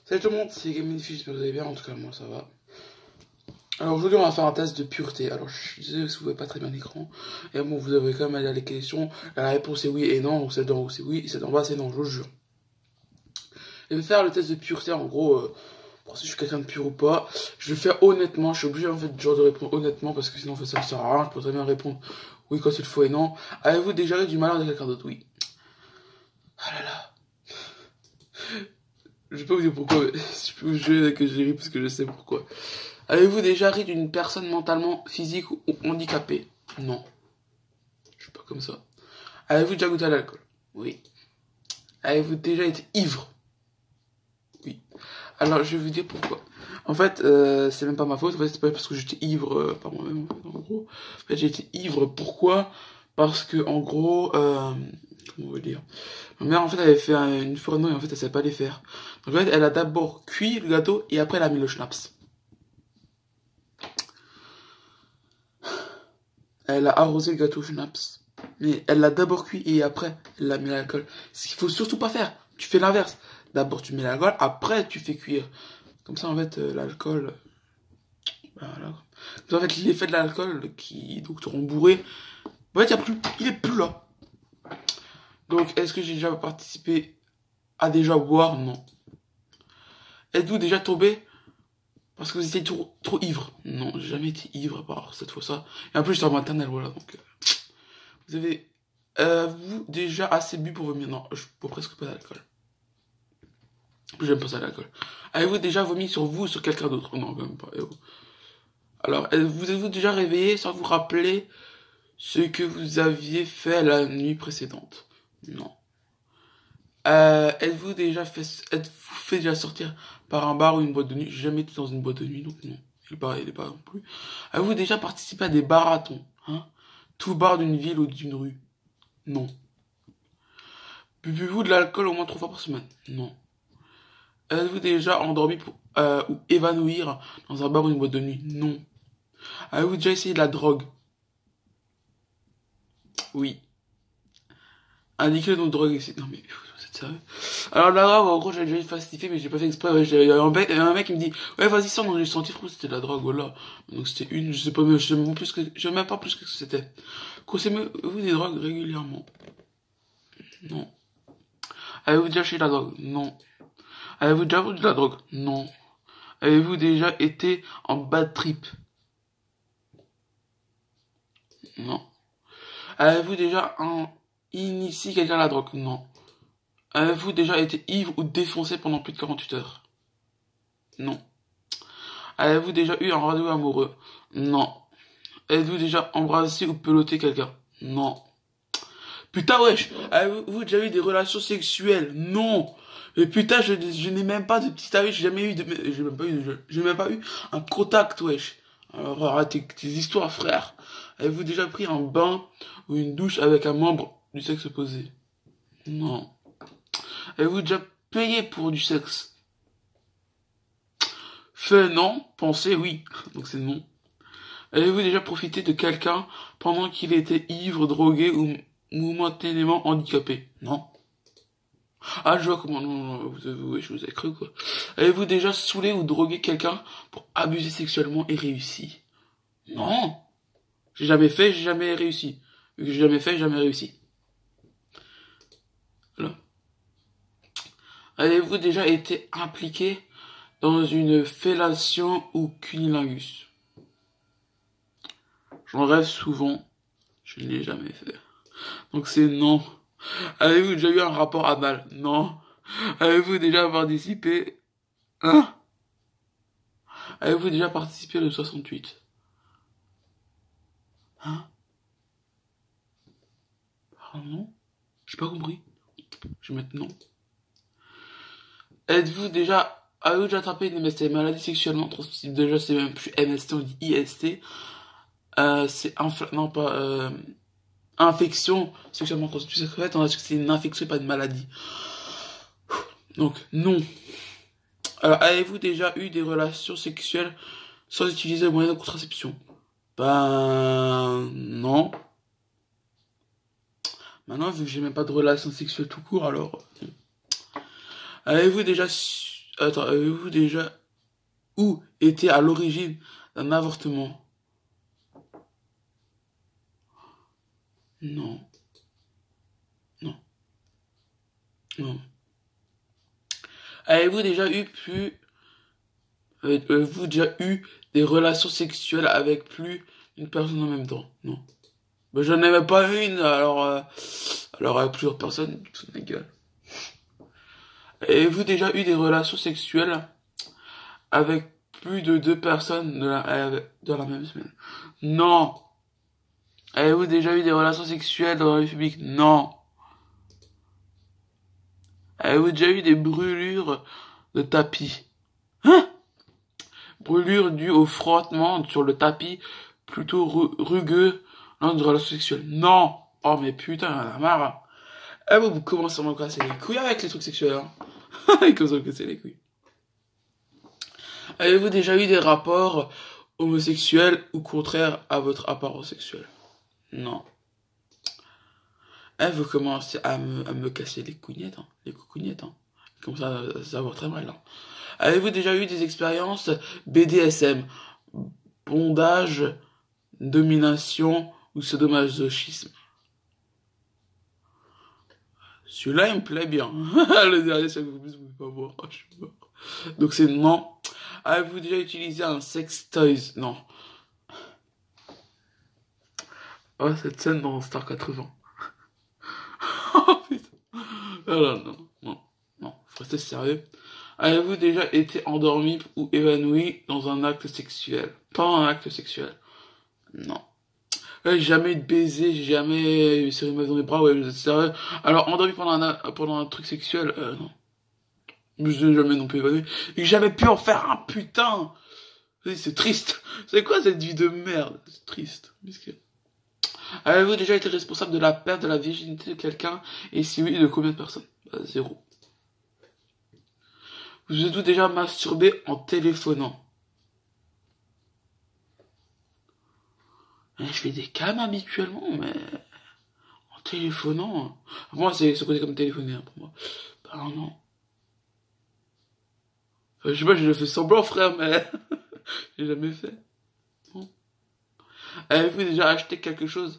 Salut tout le monde, c'est Gamingfish, j'espère que vous allez bien, en tout cas moi ça va. Alors aujourd'hui on va faire un test de pureté. Alors je suis désolé si vous voyez pas très bien l'écran. Et bon, vous avez quand même aller à les questions. La réponse est oui et non, donc celle d'en haut c'est oui, et celle d'en bas c'est non, je vous jure. Je vais faire le test de pureté en gros, pour si je suis quelqu'un de pur ou pas. Je vais le faire honnêtement, je suis obligé en fait genre de répondre honnêtement parce que sinon en fait ça ne sert à rien, je peux très bien répondre oui quand il faut et non. Avez-vous déjà eu du malheur de quelqu'un d'autre? Oui. Ah là là. Je vais pas vous dire pourquoi, mais je peux vous jurer que j'ai ri parce que je sais pourquoi. Avez-vous déjà ri d'une personne mentalement, physique ou handicapée? Non. Je suis pas comme ça. Avez-vous déjà goûté à l'alcool? Oui. Avez-vous déjà été ivre? Oui. Alors, je vais vous dire pourquoi. En fait, c'est même pas ma faute. En fait, c'est pas parce que j'étais ivre par moi-même, en fait, en gros. En fait, j'ai été ivre. Pourquoi? Parce que, en gros, comment on va dire? Ma mère, en fait, avait fait une fourneau et en fait, elle savait pas les faire. Donc, en fait, elle a d'abord cuit le gâteau et après, elle a mis le schnapps. Elle a arrosé le gâteau au schnapps. Mais elle l'a d'abord cuit et après, elle l'a mis à l'alcool. Ce qu'il faut surtout pas faire. Tu fais l'inverse. D'abord, tu mets l'alcool, après, tu fais cuire. Comme ça, en fait, l'alcool... Voilà. Comme ça, en fait, l'effet de l'alcool qui donc te rend bourré, en fait, il est plus là. Donc, est-ce que j'ai déjà participé à déjà boire? Non. Êtes-vous déjà tombé parce que vous étiez trop ivre? Non, j'ai jamais été ivre à part cette fois ça. Et en plus, j'étais en maternelle, voilà. Donc, vous avez vous déjà assez bu pour vomir? Non, je bois presque pas d'alcool. J'aime pas ça l'alcool. Avez-vous déjà vomi sur vous ou sur quelqu'un d'autre? Non, quand même pas. Alors, vous êtes-vous déjà réveillé sans vous rappeler ce que vous aviez fait la nuit précédente? Non. Êtes-vous fait déjà sortir par un bar ou une boîte de nuit? J'ai jamais été dans une boîte de nuit, donc non. Il est pas non plus. Avez-vous déjà participé à des marathons? Hein? Tout bar d'une ville ou d'une rue? Non. Buvez-vous de l'alcool au moins 3 fois par semaine? Non. Avez-vous déjà endormi ou évanouir dans un bar ou une boîte de nuit? Non. Avez-vous déjà essayé de la drogue? Oui. Indiquez le nom de drogue ici. Non mais, vous êtes sérieux? Alors la drogue, en gros, j'ai déjà falsifié, mais j'ai pas fait exprès. Ouais, il y a un mec qui me dit, ouais, vas-y, sors, non, j'ai senti trop, c'était de la drogue, voilà. Donc c'était une, je sais pas, mais je sais même pas plus que c'était. Consommez-vous des drogues régulièrement? Non. Avez-vous déjà acheté de la drogue? Non. Avez-vous déjà vendu de la drogue? Non. Avez-vous déjà été en bad trip? Non. Avez-vous déjà initié quelqu'un à la drogue? Non. Avez-vous déjà été ivre ou défoncé pendant plus de 48 heures? Non. Avez-vous déjà eu un rendez-vous amoureux? Non. Avez-vous déjà embrassé ou peloté quelqu'un? Non. Putain, wesh, avez-vous déjà eu des relations sexuelles? Non. Mais putain, je n'ai même pas de petit avis, j'ai même pas eu un contact, wesh. Alors, arrêtez tes histoires, frère. Avez-vous déjà pris un bain ou une douche avec un membre du sexe opposé? Non. Avez-vous déjà payé pour du sexe? Fait non, pensez oui. Donc c'est non. Avez-vous déjà profité de quelqu'un pendant qu'il était ivre, drogué ou momentanément handicapé? Non. Ah, je vois comment, non, je vous ai cru, quoi. Avez-vous déjà saoulé ou drogué quelqu'un pour abuser sexuellement et réussi? Non. J'ai jamais fait, j'ai jamais réussi. Vu que j'ai jamais fait, j'ai jamais réussi. Voilà. Avez-vous déjà été impliqué dans une fellation ou cunilingus? J'en rêve souvent, je ne l'ai jamais fait. Donc c'est non. Avez-vous déjà eu un rapport anal? Non. Avez-vous déjà participé? Hein? Avez-vous déjà participé le 68? Hein? Pardon? J'ai pas compris. Je vais mettre non. Avez-vous déjà attrapé une MST, maladie sexuellement transmissible? Déjà, c'est même plus MST, on dit IST. Non, pas, infection sexuellement transmissible. En fait, on a dit que c'est une infection et pas une maladie. Donc, non. Alors, avez-vous déjà eu des relations sexuelles sans utiliser le moyen de contraception? Ben, non. Maintenant, vu que j'ai même pas de relations sexuelles tout court, alors... Attends, avez-vous déjà ou été à l'origine d'un avortement? Non, non, non. Avez-vous déjà eu avez-vous déjà eu des relations sexuelles avec plus d'une personne en même temps? Non. Ben, j'en avais pas une, alors avec plusieurs personnes, c'est ma gueule. Avez-vous déjà eu des relations sexuelles avec plus de deux personnes de la même semaine? Non. Avez-vous déjà eu des relations sexuelles dans le public? Non. Avez-vous déjà eu des brûlures de tapis? Hein? Brûlures dues au frottement sur le tapis plutôt rugueux lors d'une relation sexuelle? Non. Oh mais putain, j'en ai marre. Hein. Eh, vous commencez à me casser les couilles avec les trucs sexuels, hein. Ils commencent à me casser les couilles. Avez-vous déjà eu des rapports homosexuels ou contraires à votre apparence sexuelle? Non. Eh, vous commencez à me casser les couignettes, hein. Les coucougnettes, hein. Comme ça va très mal, hein. Avez-vous déjà eu des expériences BDSM, bondage, domination ou sadomasochisme? Celui-là, il me plaît bien. Le dernier, c'est que vous pouvez pas voir. Je suis mort. Donc c'est non. Avez-vous déjà utilisé un sex toys? Non. Oh, cette scène dans Star 80. Oh putain. Non, non, non, non. Faut rester sérieux. Avez-vous déjà été endormi ou évanoui dans un acte sexuel? Pas un acte sexuel. Non. Ouais, jamais eu de baiser, j'ai jamais serré une meuf dans les bras, ouais, vous êtes sérieux? Alors, endormi pendant un truc sexuel, non. Je suis jamais non plus évanoui. Et j'avais pu en faire un putain! C'est triste. C'est quoi cette vie de merde? C'est triste. Avez-vous déjà été responsable de la perte de la virginité de quelqu'un? Et si oui, de combien de personnes? Bah, 0. Vous êtes-vous déjà masturbé en téléphonant? Je fais des cams habituellement, mais en téléphonant. Pour moi, c'est côté comme téléphoner, hein, pour moi. Bah non. Enfin, je sais pas, j'ai fait semblant, frère, mais j'ai jamais fait. Non. Avez-vous déjà acheté quelque chose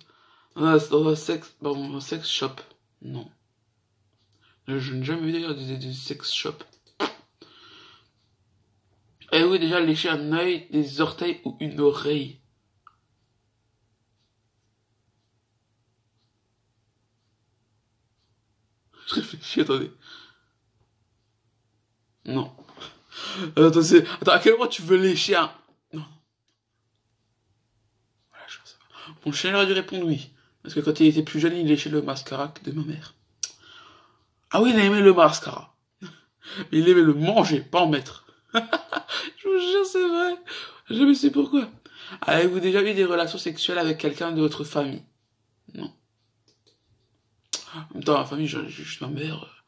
dans un sex shop? Non. Je n'ai jamais vu d'ailleurs des sex shops. Avez-vous déjà léché un œil, des orteils ou une oreille? Je réfléchis, attendez. Non. Attends, attends, à quel moment tu veux lécher un... Non. Voilà, je sais pas. Mon chien aurait dû répondre oui. Parce que quand il était plus jeune, il léchait le mascara de ma mère. Ah oui, il aimait le mascara. Mais il aimait le manger, pas en mettre. Je vous jure, c'est vrai. Je ne sais pourquoi. Avez-vous déjà eu des relations sexuelles avec quelqu'un de votre famille? Non. En même temps, la famille, j'ai juste ma mère.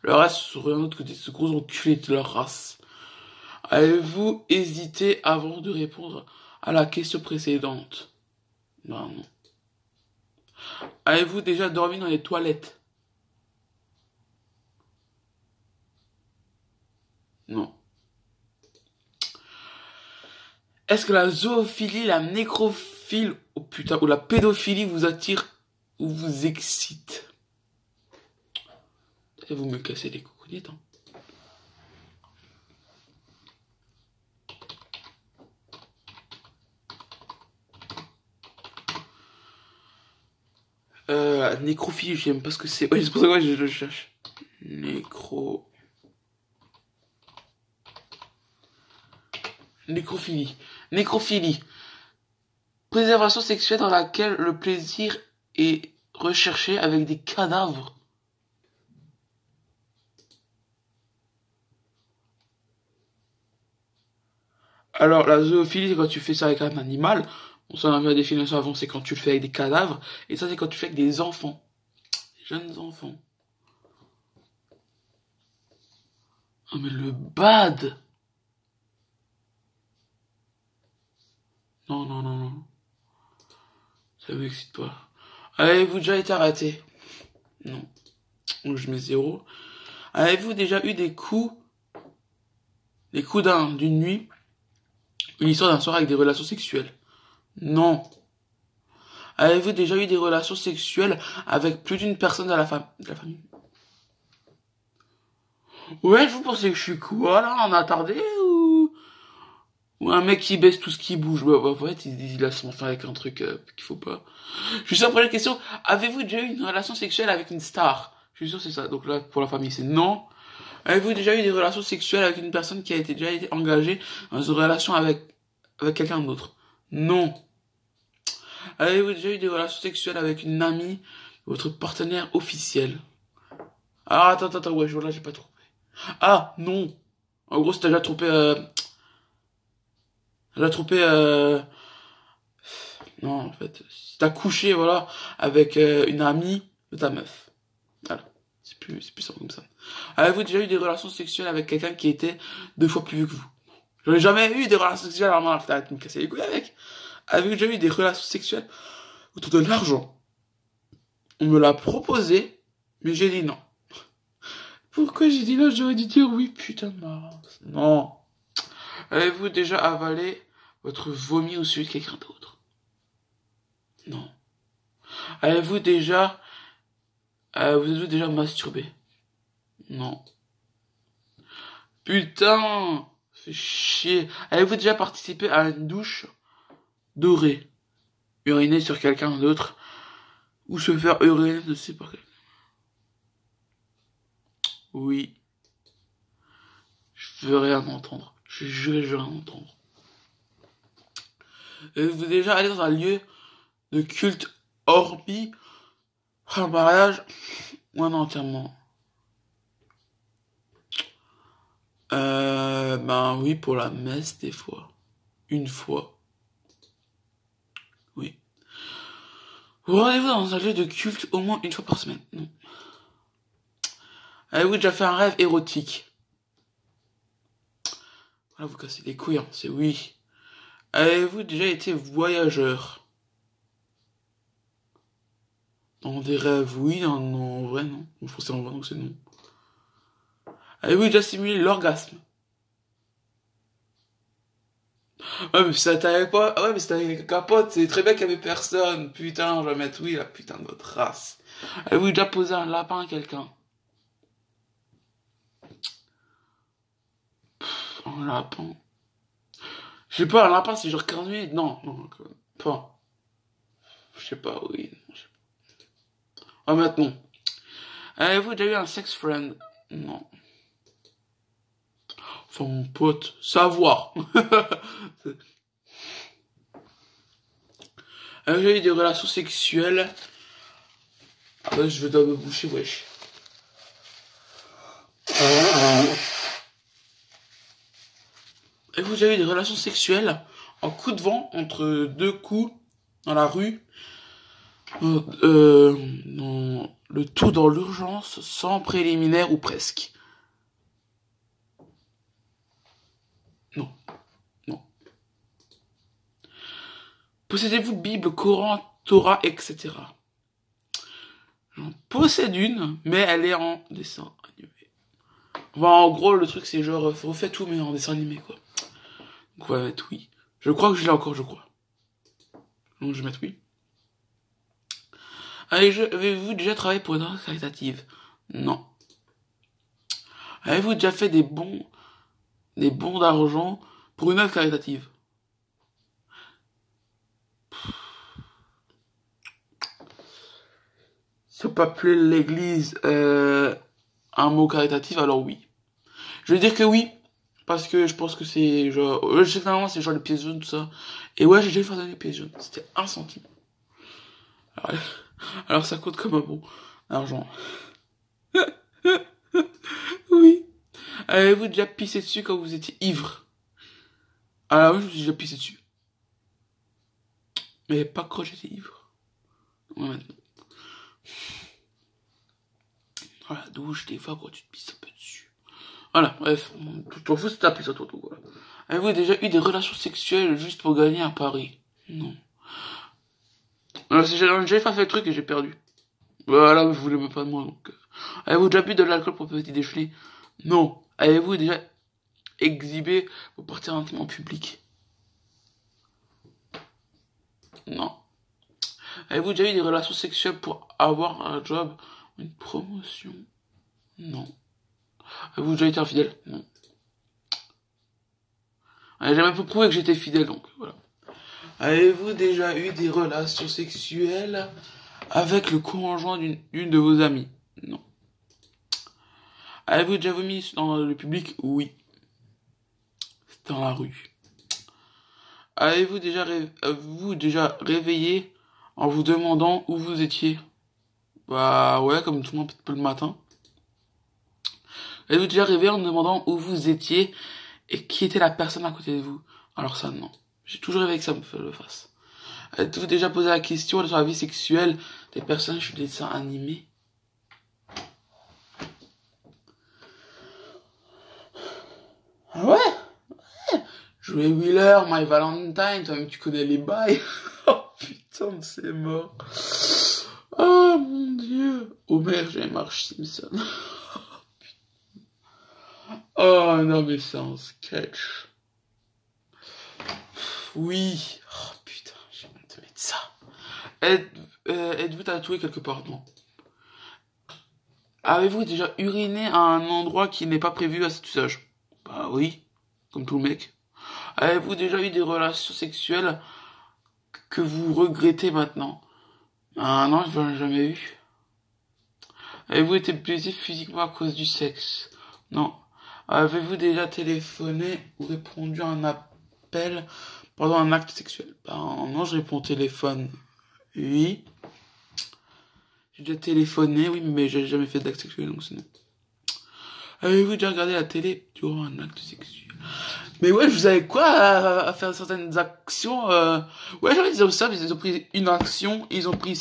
Le reste, c'est rien d'autre que des gros enculés de leur race. Avez-vous hésité avant de répondre à la question précédente? Non, non. Avez-vous déjà dormi dans les toilettes? Non. Est-ce que la zoophilie, la nécrophilie, oh putain, ou la pédophilie vous attire ou vous excite? Et vous me cassez les coucougnettes, hein. Nécrophilie, j'aime pas ce que c'est. Ouais, c'est pour ça que je le cherche. Nécrophilie. Nécrophilie. Préservation sexuelle dans laquelle le plaisir est recherché avec des cadavres. Alors, la zoophilie, c'est quand tu fais ça avec un animal. On s'en a mis la définition avant, c'est quand tu le fais avec des cadavres. Et ça, c'est quand tu le fais avec des enfants. Des jeunes enfants. Ah, mais le bad! Non, non, non, non. Ça m'excite pas. Avez-vous déjà été arrêté? Non. Donc je mets 0. Avez-vous déjà eu des coups les coups d'une nuit, une histoire d'un soir avec des relations sexuelles? Non. Avez-vous déjà eu des relations sexuelles avec plus d'une personne de la famille? Ouais, vous pensez que je suis quoi, là, en attardé, ou un mec qui baisse tout ce qui bouge? Bah, en fait, il a son fin avec un truc qu'il faut pas. Je suis sûr, première question, avez-vous déjà eu une relation sexuelle avec une star? Je suis sûr c'est ça. Donc là, pour la famille, c'est non. Avez-vous déjà eu des relations sexuelles avec une personne qui a déjà été engagée dans une relation avec quelqu'un d'autre? Non. Avez-vous déjà eu des relations sexuelles avec une amie, votre partenaire officiel? Ah, attends, ouais, là, j'ai pas trompé. Ah, non. En gros, si t'as déjà trompé, non, en fait, si t'as couché, voilà, avec une amie de ta meuf. Voilà. C'est plus simple comme ça. Avez-vous déjà eu des relations sexuelles avec quelqu'un qui était 2 fois plus vieux que vous? J'en ai jamais eu des relations sexuelles, alors maintenant, t'arrêtes de me casser les couilles avec. Avez-vous déjà eu des relations sexuelles autour de l'argent? On me l'a proposé, mais j'ai dit non. Pourquoi j'ai dit non? J'aurais dû dire oui, putain de marrance. Non. Avez-vous déjà avalé votre vomi ou celui de quelqu'un d'autre? Non. Avez-vous déjà... vous êtes-vous déjà masturbé? Non. Putain, fait chier. Avez-vous déjà participé à une douche dorée? Uriner sur quelqu'un d'autre? Ou se faire uriner de ses par quelqu'un? Oui. Je veux rien entendre. Je jure, je veux rien entendre. Avez-vous déjà allé dans un lieu de culte hormis un mariage ou un enterrement? Ben oui, pour la messe, des fois. Une fois. Oui. Vous rendez-vous dans un lieu de culte au moins une fois par semaine? Non. Avez-vous déjà fait un rêve érotique? Voilà, vous cassez les couilles, hein, c'est oui. Avez-vous déjà été voyageur? Dans des rêves, oui, en vrai, non. Je pense que c'est en vrai, donc c'est non. Avez-vous déjà simulé l'orgasme? Ouais, mais si ça t'avait pas... Ah ouais, mais si t'avais avec capote, c'est très bien qu'il y avait personne. Putain, je vais mettre oui, la putain de votre race. Avez-vous déjà posé un lapin à quelqu'un? Un lapin... Je sais pas, un lapin, c'est genre 15 minutes? Non, pas. Je sais pas, oui. Ah, maintenant. Avez-vous déjà eu un sex friend? Non. Enfin, mon pote, savoir. Avez-vous déjà eu des relations sexuelles? Ah bah, je vais dois me boucher, wesh. Avez-vous déjà eu des relations sexuelles en coup de vent entre deux coups dans la rue? Le tout dans l'urgence, sans préliminaire ou presque? Non, non. Possédez-vous Bible, Coran, Torah, etc.? J'en possède une, mais elle est en dessin animé. Enfin, en gros, le truc, c'est genre, refait tout, mais en dessin animé, quoi. Donc, on va mettre oui. Je crois que je l'ai encore, je crois. Donc, je vais mettre oui. Avez-vous déjà travaillé pour une œuvre caritative? Non. Avez-vous déjà fait des bons d'argent pour une œuvre caritative? Si on peut appeler l'église un mot caritatif, alors oui. Je vais dire que oui, parce que je pense que c'est genre... je sais que normalement c'est genre les pièces jaunes, tout ça. Et ouais, j'ai déjà fait des pièces jaunes. C'était 1 centime. Alors ça compte comme un bon argent. Oui. Avez-vous déjà pissé dessus quand vous étiez ivre? Ah oui, je me suis déjà pissé dessus. Mais pas quand j'étais ivre. Ouais, maintenant. Voilà, la douche, des fois, quand tu te pisses un peu dessus. Voilà, bref. Tu t'en fous, c'est ta pisse à toi, tout, voilà. Avez-vous déjà eu des relations sexuelles juste pour gagner à Paris? Non. Alors, j'ai pas fait le truc et j'ai perdu. Voilà, vous voulez même pas de moi, donc... Avez-vous déjà bu de l'alcool pour petit déjeuner? Non. Avez-vous déjà exhiber vos parties intimes en public? Non. Avez-vous déjà eu des relations sexuelles pour avoir un job ou une promotion? Non. Avez-vous déjà été infidèle? Non. J'ai jamais pu prouver que j'étais fidèle, donc voilà. Avez-vous déjà eu des relations sexuelles avec le conjoint d'une de vos amies? Non. Avez-vous déjà vomi dans le public? Oui. C'était dans la rue. Avez-vous déjà réveillé en vous demandant où vous étiez? Bah ouais, comme tout le monde peut le matin. Avez-vous déjà réveillé en demandant où vous étiez et qui était la personne à côté de vous? Alors ça, non. J'ai toujours rêvé que ça me le fasse. Avez-vous déjà posé la question sur la vie sexuelle des personnages de dessins animés? Ah ouais? Jouer Wheeler, My Valentine, toi-même tu connais les bails. Oh putain, c'est mort. Oh mon dieu. Homer, j'ai Marge Simpson. Oh non, mais c'est un sketch. Oui. Oh putain, j'ai honte de mettre ça. Êtes-vous tatoué quelque part? Non. Avez-vous déjà uriné à un endroit qui n'est pas prévu à cet usage? Bah oui, comme tout le mec. Avez-vous déjà eu des relations sexuelles que vous regrettez maintenant? Ah non, je n'en ai jamais eu. Avez-vous été blessé physiquement à cause du sexe? Non. Avez-vous déjà téléphoné ou répondu à un appel pendant un acte sexuel? Ben non, je réponds au téléphone. Oui. J'ai déjà téléphoné, oui, mais j'ai jamais fait d'acte sexuel, donc c'est non. Avez-vous déjà regardé la télé durant un acte sexuel? Mais ouais, vous savez quoi à faire certaines actions Ouais, j'avais dit ça, ils ont pris une action, ils ont pris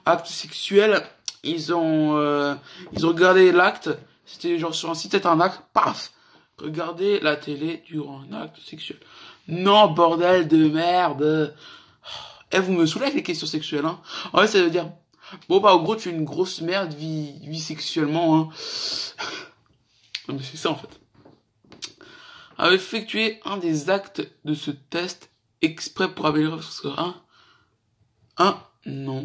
acte sexuel, ils ont regardé l'acte, c'était genre sur un site, c'était un acte, paf, regardez la télé durant un acte sexuel. Non, bordel de merde. Eh, vous me saoulez avec les questions sexuelles, hein. En vrai, ça veut dire, bon bah, en gros, tu es une grosse merde, vis sexuellement, hein. Non, mais c'est ça, en fait. A effectué un des actes de ce test exprès pour améliorer votre score. Non.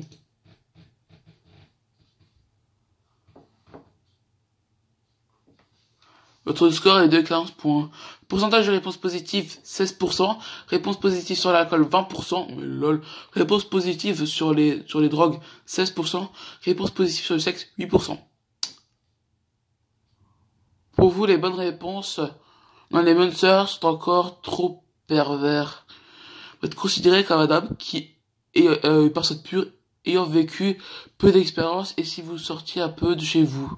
Votre score est de 15 points. Pourcentage de réponses positives, 16%. Réponse positive sur l'alcool, 20%. Mais lol. Réponse positive sur les drogues, 16%. Réponse positive sur le sexe, 8%. Pour vous, les bonnes réponses, non, les meneurs sont encore trop pervers. Vous êtes considéré comme un homme qui est une personne pure, ayant vécu peu d'expérience, et si vous sortiez un peu de chez vous.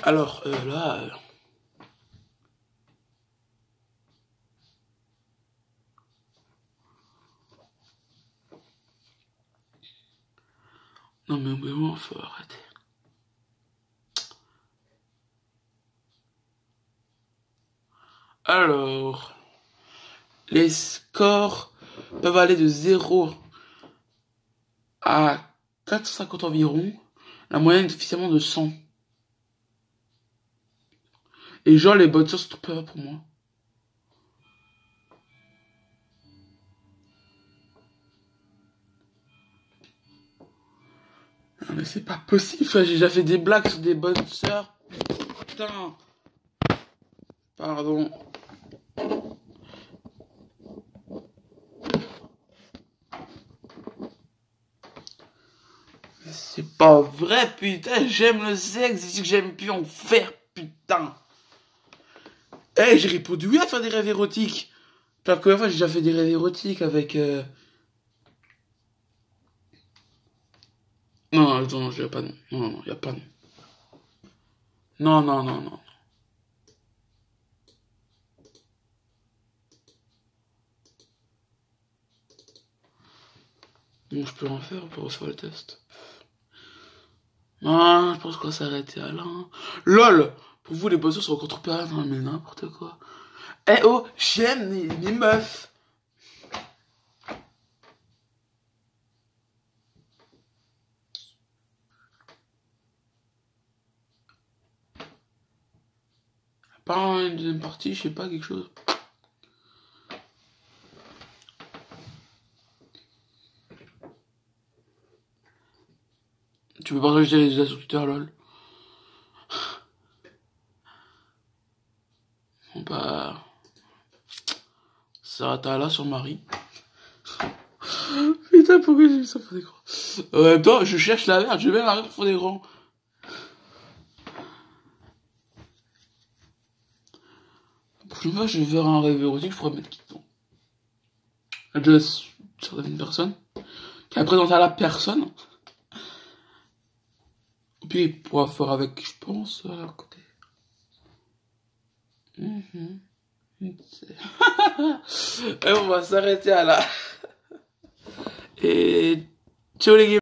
Alors, là... Non mais vraiment, faut arrêter. Alors, les scores peuvent aller de 0 à 450 environ. La moyenne est officiellement de 100. Et genre, les bonnes sources sont trop pervers pour moi. Non mais c'est pas possible, j'ai déjà fait des blagues sur des bonnes sœurs. Putain. Pardon. C'est pas vrai, putain, j'aime le sexe, c'est que j'aime plus en faire, putain. Eh, j'ai répondu oui à faire des rêves érotiques. La première fois, j'ai déjà fait des rêves érotiques avec... Non, attends, il y a pas de nom. Non, il y a pas de nom. Non. Bon, je peux en faire pour recevoir le test. Non, je pense qu'on va s'arrêter à là. LOL! Pour vous, les boissons sont encore trop pervers. Non, mais n'importe quoi. Eh oh, j'aime les meufs. Pas une deuxième partie, je sais pas, quelque chose. Tu peux partager les résultats sur Twitter, lol. Bon bah... Sarah Tala sur Marie. Putain, pourquoi j'ai mis ça pour des grands? En même temps, je cherche la merde, je vais Marie pour des grands. La prochaine fois, je vais faire un rêve érotique, je pourrais mettre qui dedans. Déjà, certaines personnes. Qui a présenté à la personne. Et puis, il pourra faire avec, je pense, à côté. Et on va s'arrêter à là. Et ciao les gars.